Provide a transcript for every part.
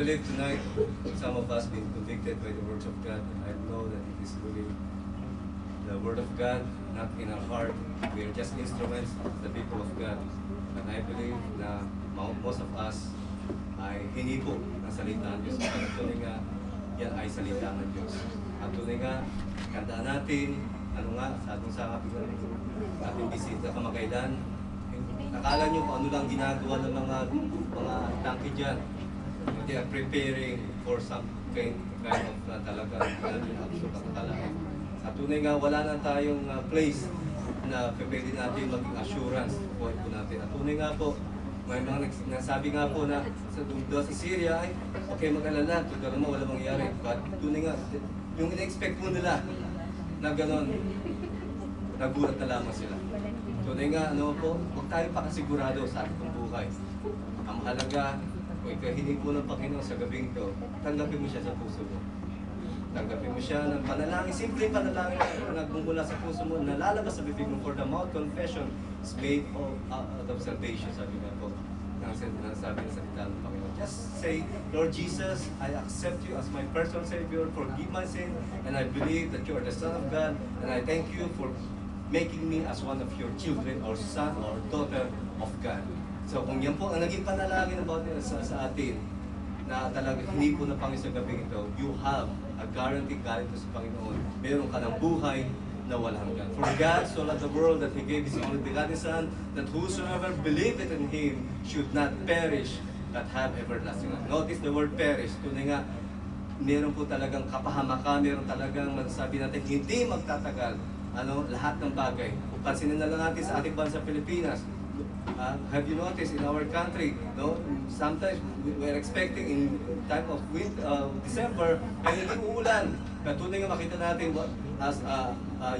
believe tonight some of us being convicted by the words of God. I know that it is really the word of God, not in our heart. We are just instruments, the people of God. And I believe na most of us ay hinipo ng salita ng Diyos. At tunay nga, yan ay salita ng Diyos. At tunay nga, kandaan natin, sa ating bisita kamakailan, akala nyo kung ano lang ginagawa ng mga tangke dyan. They are preparing for some kind of talaga pagkakalain. At tunay nga, wala na tayong place na pwede natin maging assurance po natin. At tunay nga po, may mga nasabi nga po na sa Syria ay okay mag-alala, tulad mo wala mangyayari. But tunay nga, yung in-expect mo nila na gano'n, nagulat na lamang sila. Tunay nga, huwag tayo pakasigurado sa ating buhay. Ang mahalaga, kung ikahinig mo ng Panginoon sa gabing ito, tanggapin mo siya sa puso mo. Tanggapin mo siya ng panalangin, simple panalangin na nagmumula sa puso mo, nalalabas sa bibig mo, for the mouth confession is made out of salvation, sabi nga po. Sabi ng salita ng Panginoon. Just say, Lord Jesus, I accept you as my personal Savior, forgive my sin, and I believe that you are the Son of God, and I thank you for making me as one of your children, or son, or daughter of God. So kung yan po ang naging panalangin about sa atin, na talagang hindi po na Panginoon sa gabi ito, you have a guarantee galing sa Panginoon. Meron ka ng buhay na walang hanggan. For God so loved the world that He gave His only begotten Son, that whosoever believeth in Him should not perish, but have everlasting life. Notice the word perish. Tunay nga, meron po talagang kapahamakan, meron talagang masasabi natin, hindi magtatagal lahat ng bagay. Pansinin na lang natin sa ating bansa Pilipinas. Have you noticed in our country, sometimes we are expecting in time of December, ay hindi uulan. Tunay nga makita natin as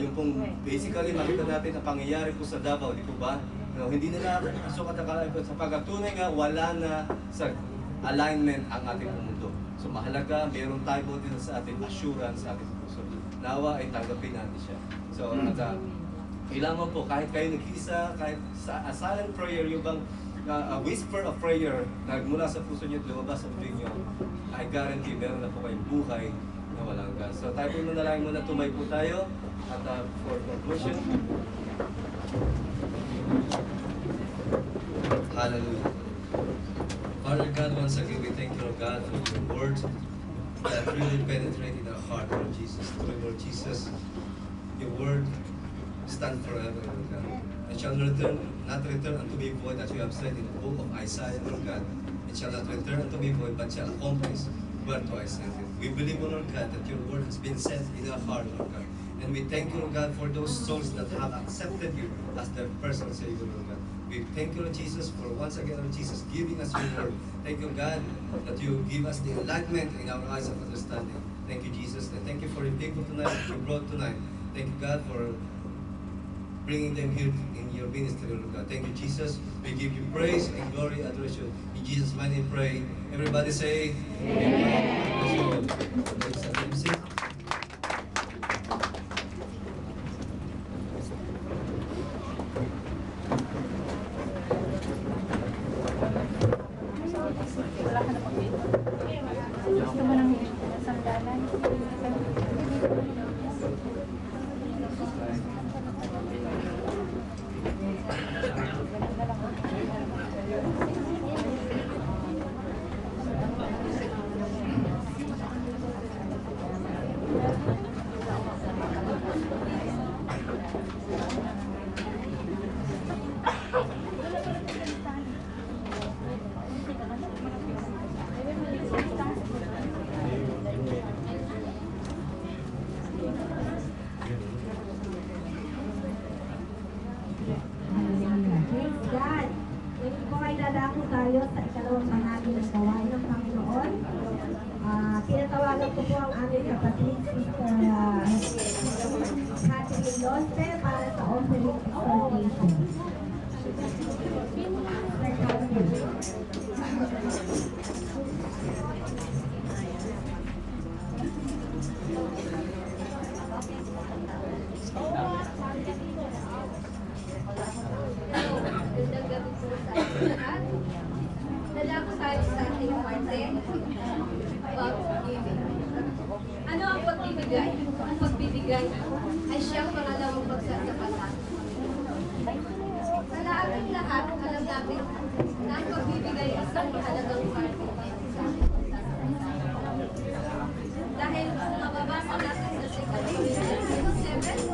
yung pong basically makita natin ang pangyayari po sa Davao, di po ba? Hindi nila sukat ang kalahin sa pagkatunay nga wala na sa alignment ang ating mundo. So mahalaga, meron tayo po din sa ating assurance, sa ating puso. Nawa ay tanggapin natin siya. So kailangan po, kahit kayo nag-isa, kahit sa silent prayer, yung bang whisper of prayer na mula sa puso niyo, lumabas sa bibig niyo, I guarantee, meron na po kayong buhay na walang gas. So tayo po na lang muna, tumay po tayo. At for conclusion, hallelujah. Father God, once again, we thank you, Lord God, for your words that really penetrate in our heart, Lord Jesus. Through Lord Jesus, your word stand forever, Lord God. And shall not return unto me void, as you have said in the book of Isaiah, Lord God. It shall not return unto me void, but shall accomplish whereto I sent it. We believe, Lord God, that your word has been set in our heart, Lord God. And we thank you, Lord God, for those souls that have accepted you as their personal Savior, Lord God. We thank you, Lord Jesus, for once again, Lord Jesus, giving us your word. Thank you, God, that you give us the enlightenment in our eyes of understanding. Thank you, Jesus, and thank you for your people tonight that you brought tonight. Thank you, God, for bringing them here in your ministry, Lord God. Thank you, Jesus. We give you praise and glory, adoration. In Jesus' mighty name, pray. Everybody say, Amen. Amen. Gusto mo ng sandalan? Dadako tayo sa ikalawang bahagi ng gawain ng Panginoon. Pinatawagan ko po ang aming kapatid, Sister Catherine Lospe, para sa offering exhortation. Sister Catherine. Magandang gabi po sa lahat. Nadako tayo sa ating part about giving. Ano ang pagbibigay? Ang pagbibigay ay siyang pangalawang pagsasapatan. Sa ating lahat, alam natin na ang pagbibigay ay isang mahalagang parte sa ating pagsasapatan. Dahil kung mababasa natin sa 2 Corinthians 7,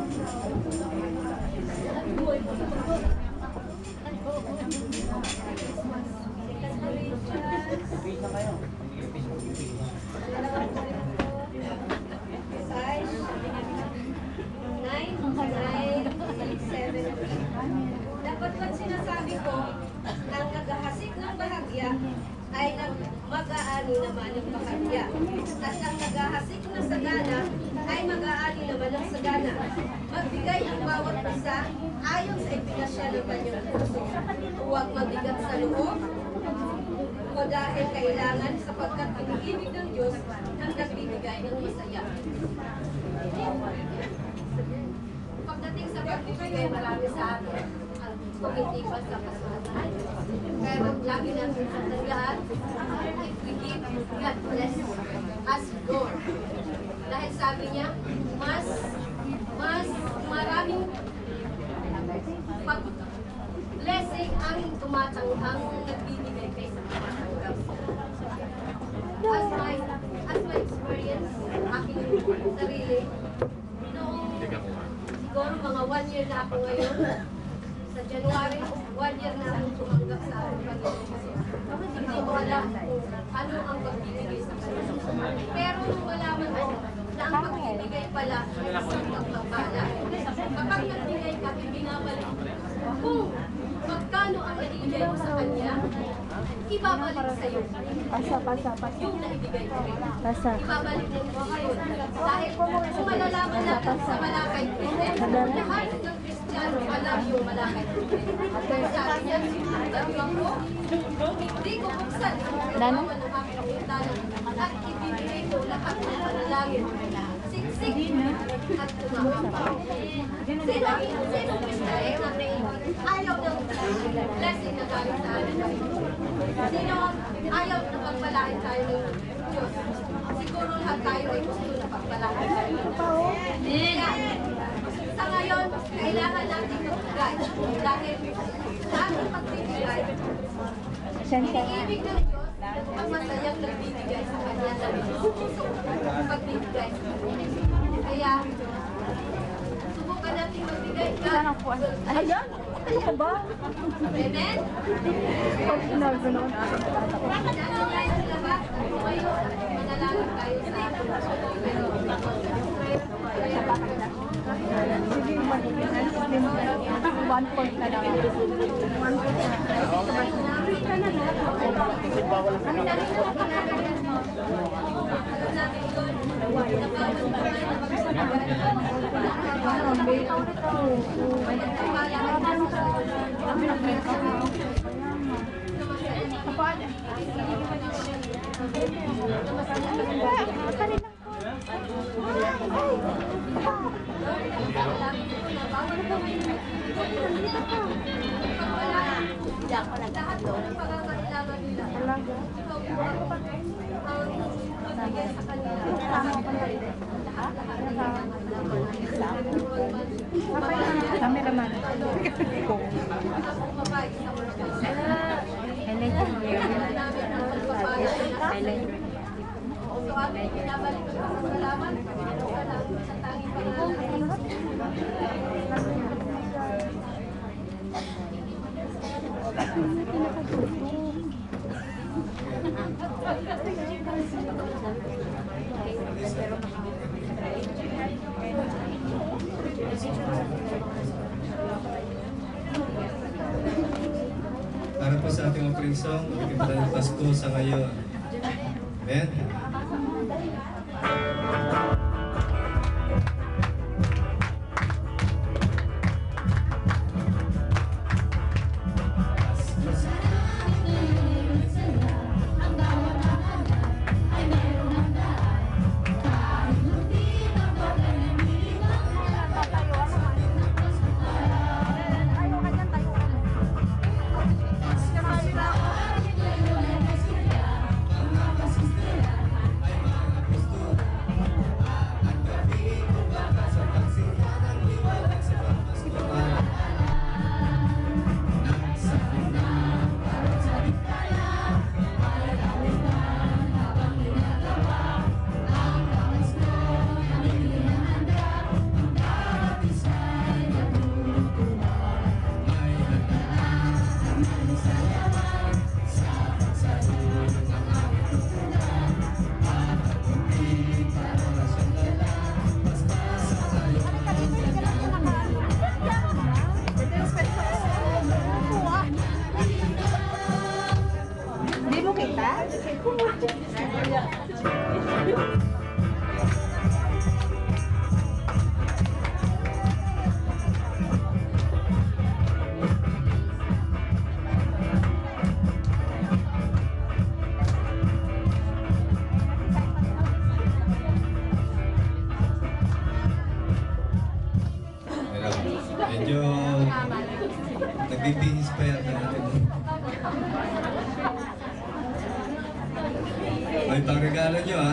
dapat ba't sinasabi ko, ang naghahasik ng bahagya ay mag-aani naman ng bahagya. At ang naghahasik ng sagana ay mag-aani naman ng sagana. Magbigay ang bawat isa ayon sa ipinasya ng kanyang puso. Huwag mabigat sa loob o dahil kailangan sapagkat iniibig ng Diyos ang nagbibigay ng masaya. Pagdating sa pagbibigay, marami sa atin ang kumitipas sa kasulatan. Pero lagi natin sa tandaan, if we give, God bless us more. Dahil sabi niya, mas maraming blessing ang tumatanghang nagbibigay kaysa tumatanggap. As my experience, aking sarili, siguro mga 1 year na ako ngayon. Sa January, 1 year na akong tumanggap sa aking Panginoon. Hindi ko alam kung ano ang pagbibigay sa Panginoon. Pero nung malaman ko na ang pagbibigay pala ay isang pagpapala. Kapag nagbigay ka, binabalik. Kung magkano ang naibigay mo sa Kanya, ibabalik sa iyo. Yung naibigay ko rin. Ibabalik din mo yun. Dahil kung malalaman natin sa Malakay 3, lahat ng Kristiyano alam yung Malakay 3. Sabi niya, tatlong ko, hindi ko buksan ang kailangan ng aking pintalan at ibibigay ko lahat ng panalangin. Siksik at tumakap. Sino Kristiyano na ayaw ng blessing na galing sa atin? Sino ayaw na pagpalain tayo ng Diyos? Siguro lahat tayo ay gusto na pagpalain tayo. Sa ngayon, kailangan natin magbigay. Dahil sa ating pagbibigay, iniibig ng Diyos ang masayang nagbibigay sa Kanya na puso pagbibigay. Kaya, subukan natin magbigay. Ayan? Ano ka ba? Amen? Pag ginaganoon. Nangyayari sila ba? Ngayon, manalangin tayo sa ating pero Sige, 1 point na lang. 1 point na. lahat ng pangangailangan nila. Ikaw po ang magbigay sa kanila. Kami naman. So ating pinabalik ko sa salamat sa tanging pangalan. Para po sa ating offering song, magiging Pasko sa ngayon. Amen? Pero, medyo nagbibihis pa yata natin. May pangregalo nyo, ha?